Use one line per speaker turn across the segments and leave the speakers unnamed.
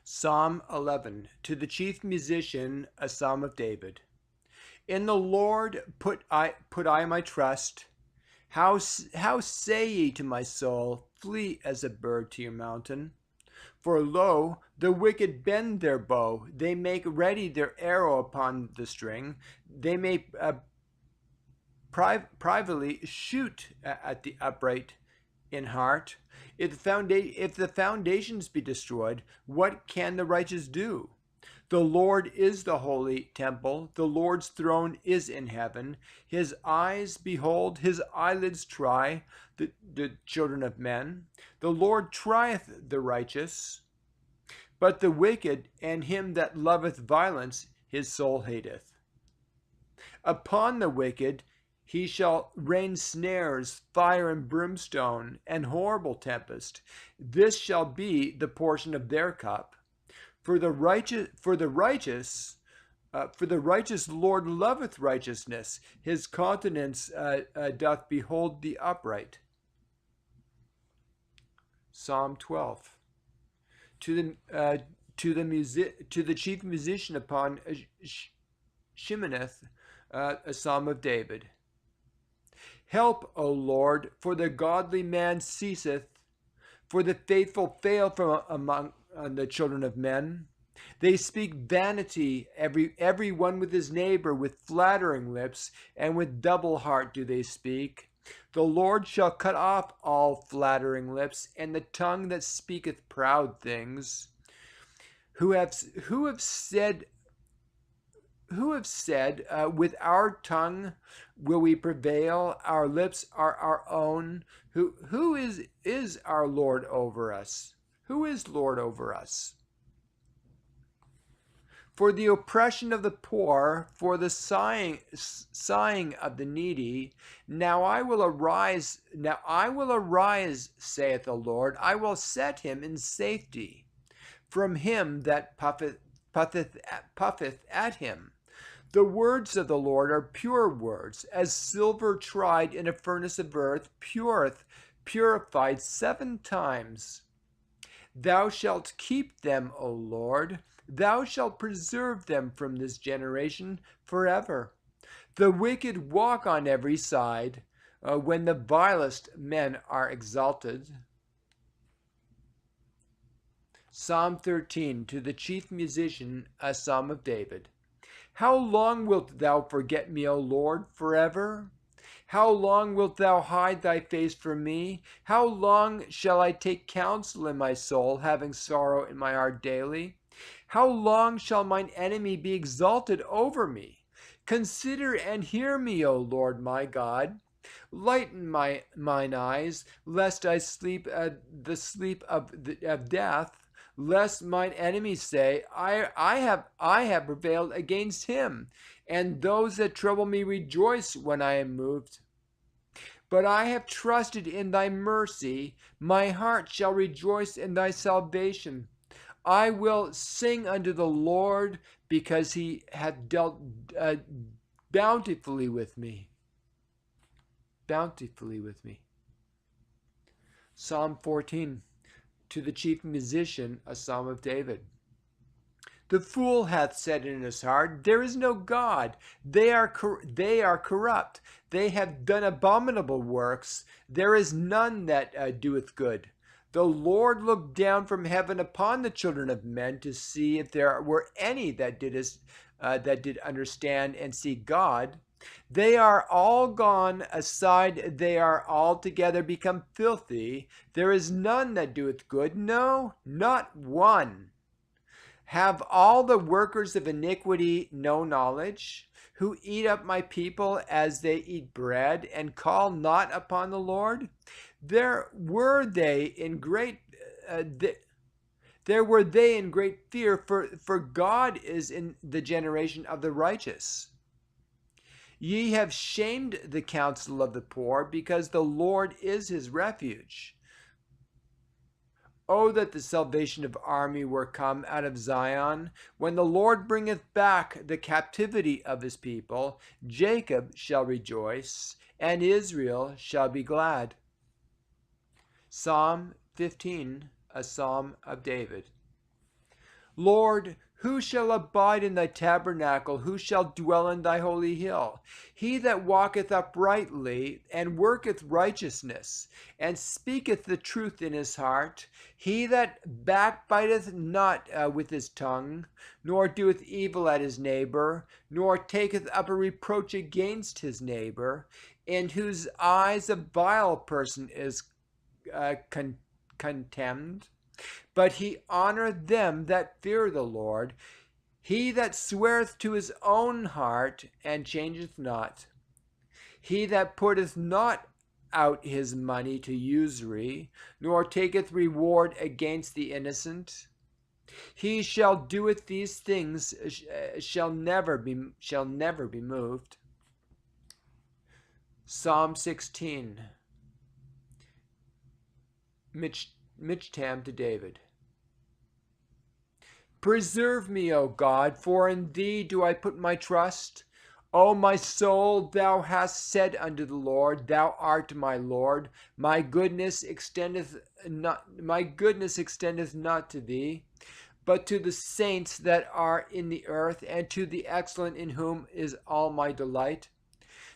Psalm 11. To the chief musician, a psalm of David. In the Lord put I my trust. How say ye to my soul, flee as a bird to your mountain? For lo, the wicked bend their bow, they make ready their arrow upon the string. They may privately shoot at the upright in heart. If the foundations be destroyed, what can the righteous do? The Lord is the holy temple. The Lord's throne is in heaven. His eyes behold, his eyelids try the children of men. The Lord trieth the righteous, but the wicked and him that loveth violence his soul hateth. Upon the wicked he shall rain snares, fire and brimstone, and horrible tempest. This shall be the portion of their cup. For the righteous Lord loveth righteousness. His countenance doth behold the upright. Psalm 12. To the chief musician upon Sheminith, a psalm of David. Help, O Lord, for the godly man ceaseth, for the faithful fail from among the children of men. They speak vanity, every one with his neighbor, with flattering lips, and with double heart do they speak. The Lord shall cut off all flattering lips, and the tongue that speaketh proud things. Who have said, with our tongue will we prevail? Our lips are our own. Who is our Lord over us? Who is Lord over us? For the oppression of the poor, for the sighing of the needy, now I will arise, saith the Lord. I will set him in safety from him that puffeth at him. The words of the Lord are pure words, as silver tried in a furnace of earth, purified 7 times. Thou shalt keep them, O Lord. Thou shalt preserve them from this generation forever. The wicked walk on every side, when the vilest men are exalted. Psalm 13. To the chief musician, a psalm of David. How long wilt thou forget me, O Lord, forever? How long wilt thou hide thy face from me? How long shall I take counsel in my soul, having sorrow in my heart daily? How long shall mine enemy be exalted over me? Consider and hear me, O Lord my God. Lighten mine eyes, lest I sleep the sleep of death. Lest mine enemies say, I have prevailed against him, and those that trouble me rejoice when I am moved. But I have trusted in thy mercy. My heart shall rejoice in thy salvation. I will sing unto the Lord, because he hath dealt bountifully with me. Bountifully with me. Psalm 14. To the chief musician, a psalm of David. The fool hath said in his heart, there is no God. They are corrupt. They have done abominable works. There is none that doeth good. The Lord looked down from heaven upon the children of men to see if there were any that did understand and see God. They are all gone aside, they are altogether become filthy. There is none that doeth good, no, not one. Have all the workers of iniquity no knowledge, who eat up my people as they eat bread, and call not upon the Lord? There were they in great fear, for God is in the generation of the righteous. Ye have shamed the counsel of the poor, because the Lord is his refuge. Oh, that the salvation of army were come out of Zion. When the Lord bringeth back the captivity of his people, Jacob shall rejoice, and Israel shall be glad. Psalm 15, a psalm of David. Lord, who shall abide in thy tabernacle? Who shall dwell in thy holy hill? He that walketh uprightly, and worketh righteousness, and speaketh the truth in his heart. He that backbiteth not with his tongue, nor doeth evil at his neighbor, nor taketh up a reproach against his neighbor, in whose eyes a vile person is contemned. But he honoreth them that fear the Lord. He that sweareth to his own heart, and changeth not. He that putteth not out his money to usury, nor taketh reward against the innocent. He shall doeth these things shall never be moved. Psalm 16. Michtam to David. Preserve me, O God, for in thee do I put my trust. O my soul, thou hast said unto the Lord, thou art my Lord. My goodness extendeth not to thee, but to the saints that are in the earth, and to the excellent, in whom is all my delight.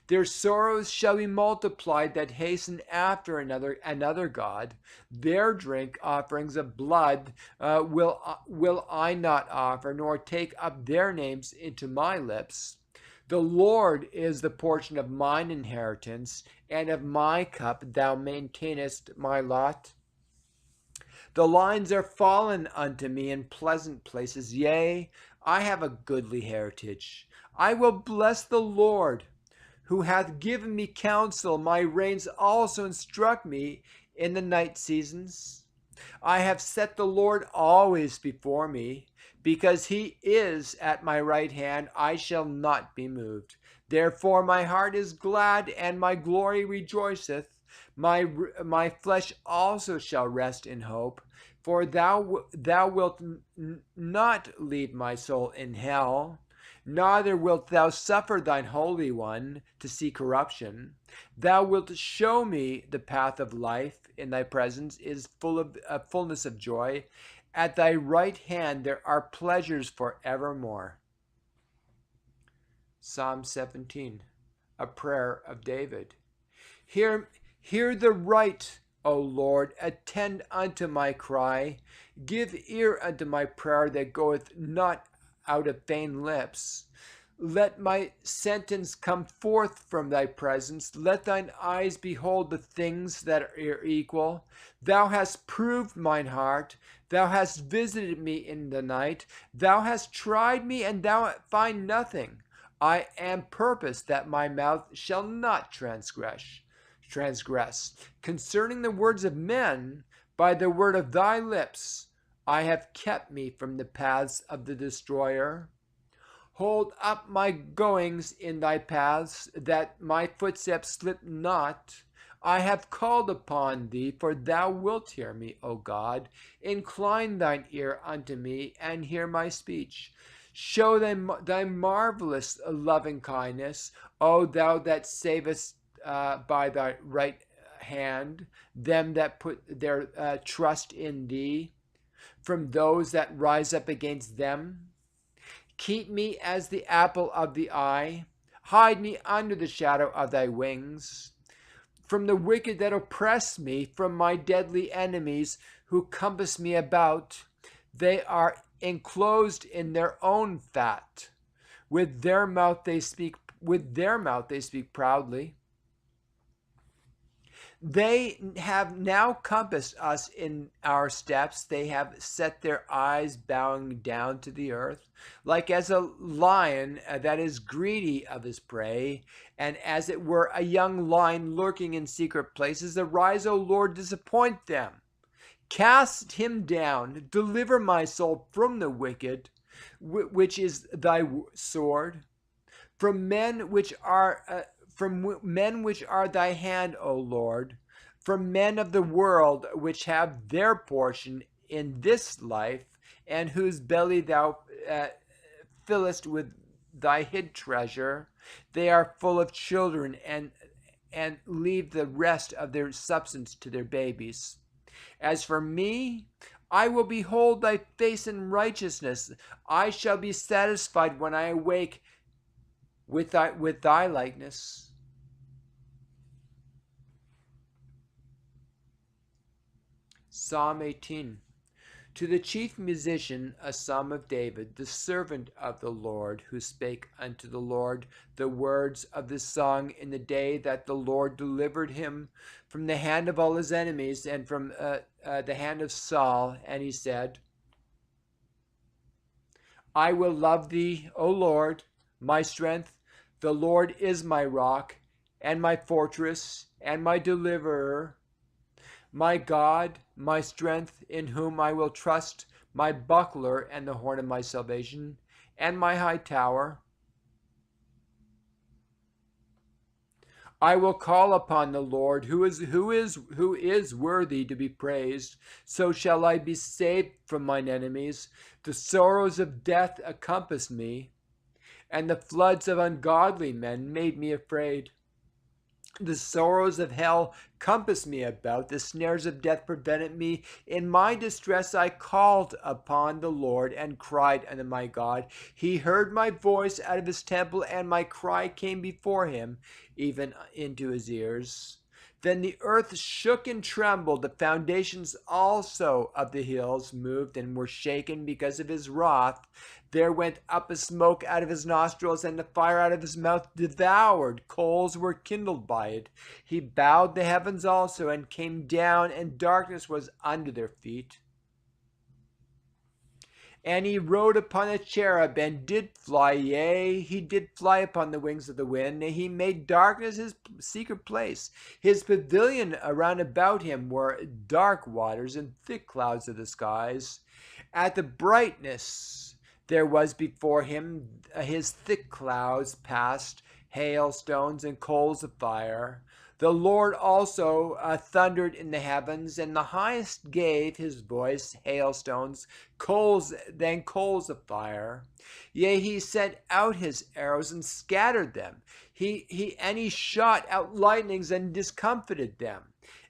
Their sorrows shall be multiplied that hasten after another God. Their drink offerings of blood will I not offer, nor take up their names into my lips. The Lord is the portion of mine inheritance, and of my cup thou maintainest my lot. The lines are fallen unto me in pleasant places. Yea, I have a goodly heritage. I will bless the Lord, who hath given me counsel. My reins also instruct me in the night seasons. I have set the Lord always before me. Because he is at my right hand, I shall not be moved. Therefore my heart is glad, and my glory rejoiceth. My flesh also shall rest in hope. For thou wilt not leave my soul in hell, neither wilt thou suffer thine Holy One to see corruption. Thou wilt show me the path of life. In thy presence is fullness of joy. At thy right hand there are pleasures for evermore. Psalm 17, a prayer of David. Hear the right, O Lord, attend unto my cry. Give ear unto my prayer that goeth not out of vain lips. Let my sentence come forth from thy presence. Let thine eyes behold the things that are equal. Thou hast proved mine heart. Thou hast visited me in the night. Thou hast tried me, and thou find nothing. I am purposed that my mouth shall not transgress. Concerning the words of men, by the word of thy lips, I have kept me from the paths of the destroyer. Hold up my goings in thy paths, that my footsteps slip not. I have called upon thee, for thou wilt hear me, O God. Incline thine ear unto me, and hear my speech. Show thy marvelous loving kindness, O thou that savest by thy right hand them that put their trust in thee, from those that rise up against them. Keep me as the apple of the eye. Hide me under the shadow of thy wings. From the wicked that oppress me, from my deadly enemies who compass me about, they are enclosed in their own fat. With their mouth they speak proudly. They have now compassed us in our steps. They have set their eyes bowing down to the earth, like as a lion that is greedy of his prey, and as it were a young lion lurking in secret places. Arise, O Lord, disappoint them. Cast him down. Deliver my soul from the wicked, which is thy sword, from men which are thy hand, O Lord, from men of the world which have their portion in this life, and whose belly thou fillest with thy hid treasure. They are full of children, and leave the rest of their substance to their babies. As for me, I will behold thy face in righteousness. I shall be satisfied when I awake with thy likeness. Psalm 18. To the chief musician, a psalm of David, the servant of the Lord, who spake unto the Lord the words of this song in the day that the Lord delivered him from the hand of all his enemies and from the hand of Saul. And he said, I will love thee, O Lord, my strength. The Lord is my rock and my fortress and my deliverer. My God, my strength, in whom I will trust, my buckler and the horn of my salvation, and my high tower. I will call upon the Lord, who is worthy to be praised. So shall I be saved from mine enemies. The sorrows of death encompassed me, and the floods of ungodly men made me afraid. The sorrows of hell compassed me about. The snares of death prevented me. In my distress I called upon the Lord and cried unto my God. He heard my voice out of his temple, and my cry came before him, even into his ears. Then the earth shook and trembled. The foundations also of the hills moved and were shaken because of his wrath. There went up a smoke out of his nostrils, and the fire out of his mouth devoured. Coals were kindled by it. He bowed the heavens also, and came down, and darkness was under their feet. And he rode upon a cherub, and did fly, yea, he did fly upon the wings of the wind. He made darkness his secret place. His pavilion around about him were dark waters and thick clouds of the skies. At the brightness there was before him his thick clouds passed, hailstones and coals of fire. The Lord also thundered in the heavens, and the highest gave his voice, hailstones, coals of fire. Yea, he sent out his arrows and scattered them. He shot out lightnings and discomfited them.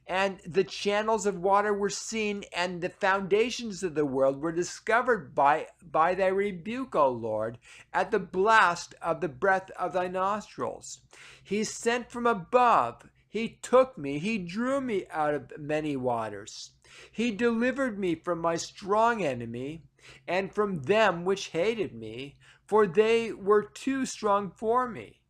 And the channels of water were seen, and the foundations of the world were discovered by thy rebuke, O Lord, at the blast of the breath of thy nostrils. He sent from above. He took me, he drew me out of many waters. He delivered me from my strong enemy, and from them which hated me, for they were too strong for me.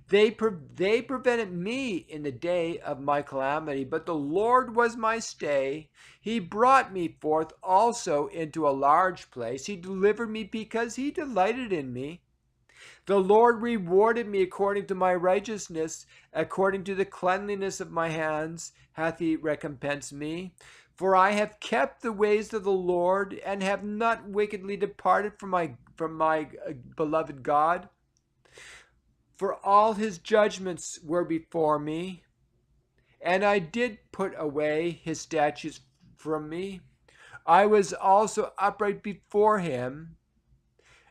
They prevented me in the day of my calamity, but the Lord was my stay. He brought me forth also into a large place. He delivered me because he delighted in me. The Lord rewarded me according to my righteousness, according to the cleanliness of my hands hath he recompensed me. For I have kept the ways of the Lord, and have not wickedly departed from my beloved God. For all his judgments were before me, and I did put away his statutes from me. I was also upright before him,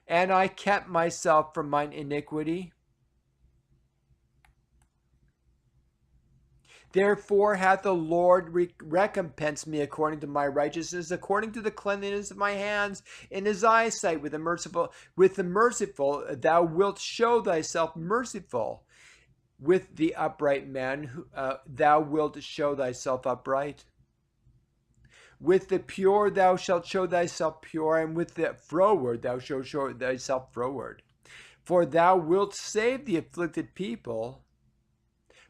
and I kept myself from mine iniquity. Therefore hath the Lord recompensed me according to my righteousness, according to the cleanliness of my hands in his eyesight. With the merciful thou wilt show thyself merciful. With the upright man thou wilt show thyself upright. With the pure thou shalt show thyself pure, and with the froward thou shalt show thyself froward. For thou wilt save the afflicted people,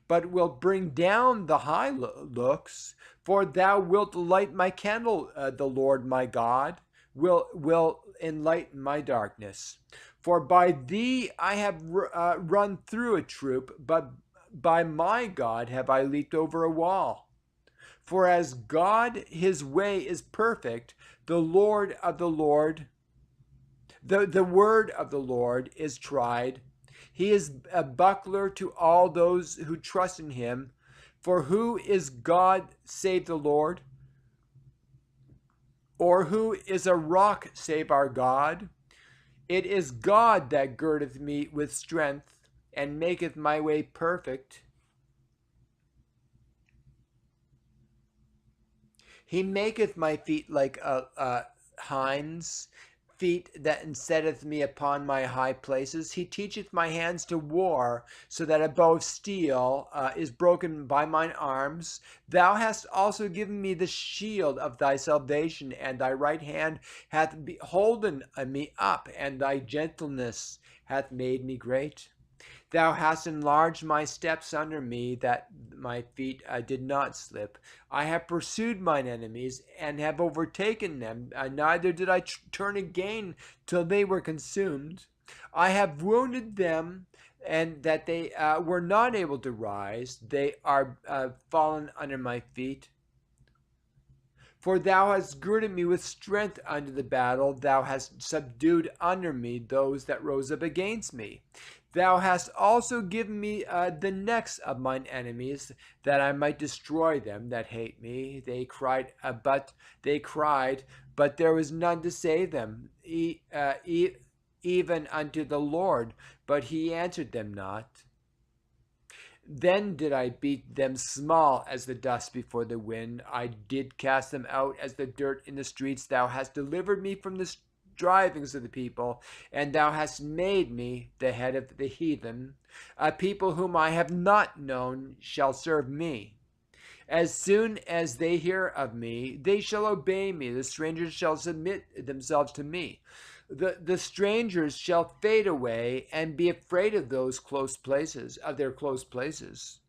but wilt bring down the high looks. For thou wilt light my candle, the Lord my God will enlighten my darkness. For by thee I have run through a troop, but by my God have I leaped over a wall. For as God his way is perfect, the word of the Lord is tried. He is a buckler to all those who trust in him. For who is God save the Lord? Or who is a rock save our God? It is God that girdeth me with strength, and maketh my way perfect. He maketh my feet like hinds, feet that setteth me upon my high places. He teacheth my hands to war, so that a bow of steel is broken by mine arms. Thou hast also given me the shield of thy salvation, and thy right hand hath holden me up, and thy gentleness hath made me great. Thou hast enlarged my steps under me, that my feet did not slip. I have pursued mine enemies, and have overtaken them. Neither did I turn again till they were consumed. I have wounded them, and that they were not able to rise. They are fallen under my feet. For thou hast girded me with strength unto the battle. Thou hast subdued under me those that rose up against me. Thou hast also given me the necks of mine enemies, that I might destroy them that hate me. They cried, but there was none to save them, even unto the Lord, but he answered them not. Then did I beat them small as the dust before the wind. I did cast them out as the dirt in the streets. Thou hast delivered me from the strivings of the people, and thou hast made me the head of the heathen. A people whom I have not known shall serve me. As soon as they hear of me, they shall obey me. The strangers shall submit themselves to me. The strangers shall fade away and be afraid of those close places, of their close places.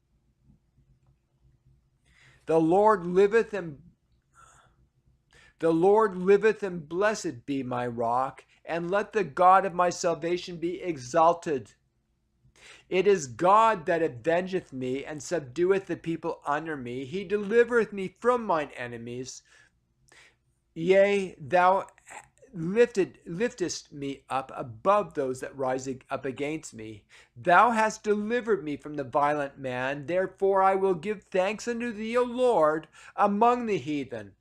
The Lord liveth, and blessed be my rock, and let the God of my salvation be exalted. It is God that avengeth me, and subdueth the people under me. He delivereth me from mine enemies. Yea, thou liftest me up above those that rise up against me. Thou hast delivered me from the violent man. Therefore I will give thanks unto thee, O Lord, among the heathen,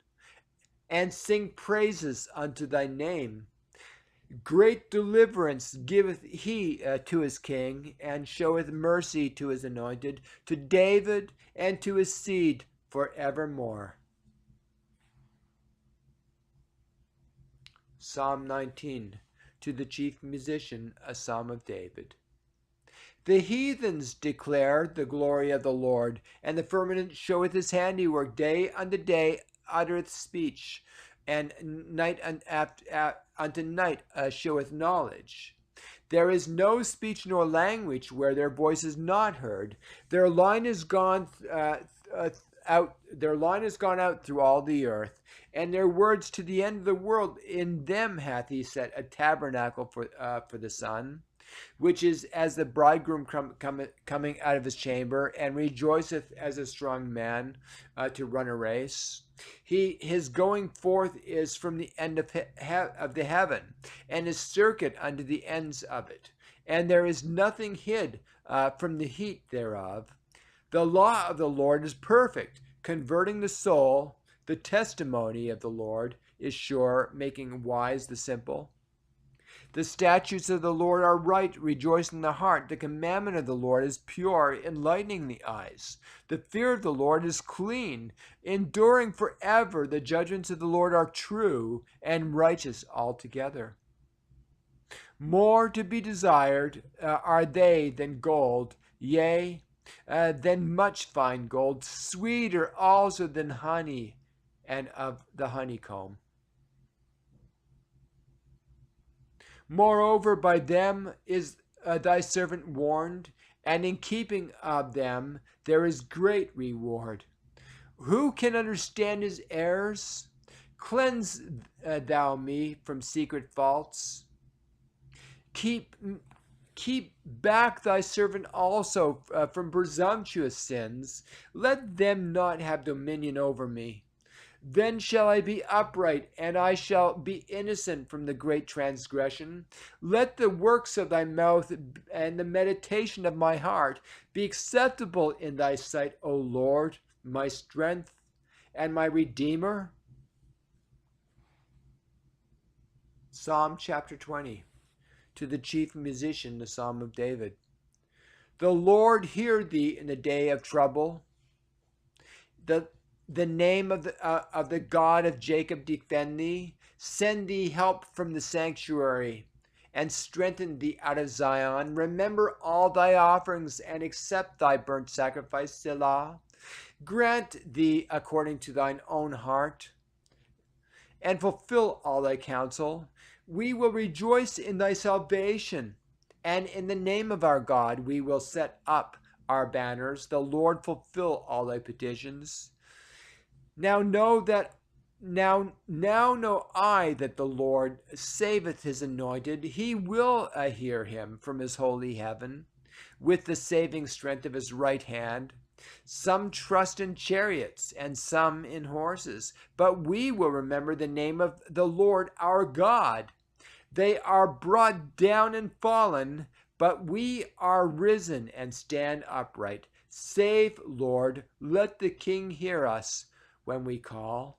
and sing praises unto thy name. Great deliverance giveth he to his king, and showeth mercy to his anointed, to David and to his seed forevermore. Psalm 19, to the chief musician, a psalm of David. The heathens declare the glory of the Lord, and the firmament showeth his handiwork. Day unto day uttereth speech, and night unto night showeth knowledge. There is no speech nor language where their voice is not heard. Their line is gone out. Their line is gone out through all the earth, and their words to the end of the world. In them hath he set a tabernacle for the sun, which is as the bridegroom coming out of his chamber, and rejoiceth as a strong man to run a race. His going forth is from the end of the heaven, and his circuit unto the ends of it. And there is nothing hid from the heat thereof. The law of the Lord is perfect, converting the soul. The testimony of the Lord is sure, making wise the simple. The statutes of the Lord are right, rejoicing the heart. The commandment of the Lord is pure, enlightening the eyes. The fear of the Lord is clean, enduring forever. The judgments of the Lord are true and righteous altogether. More to be desired are they than gold, yea, than much fine gold, sweeter also than honey and of the honeycomb. Moreover, by them is thy servant warned, and in keeping of them there is great reward. Who can understand his errors? Cleanse thou me from secret faults. Keep back thy servant also from presumptuous sins. Let them not have dominion over me. Then shall I be upright, and I shall be innocent from the great transgression. Let the works of thy mouth and the meditation of my heart be acceptable in thy sight, O Lord, my strength and my Redeemer. Psalm chapter 20. To the chief musician, the psalm of David. The Lord hear thee in the day of trouble. the name of the God of Jacob defend thee. Send thee help from the sanctuary, and strengthen thee out of Zion. Remember all thy offerings, and accept thy burnt sacrifice, Selah. Grant thee according to thine own heart, and fulfill all thy counsel. We will rejoice in thy salvation, and in the name of our God we will set up our banners. The Lord fulfill all thy petitions. Now know I that the Lord saveth his anointed. He will hear him from his holy heaven with the saving strength of his right hand. Some trust in chariots and some in horses, but we will remember the name of the Lord our God. They are brought down and fallen, but we are risen and stand upright. Save, Lord, let the King hear us when we call.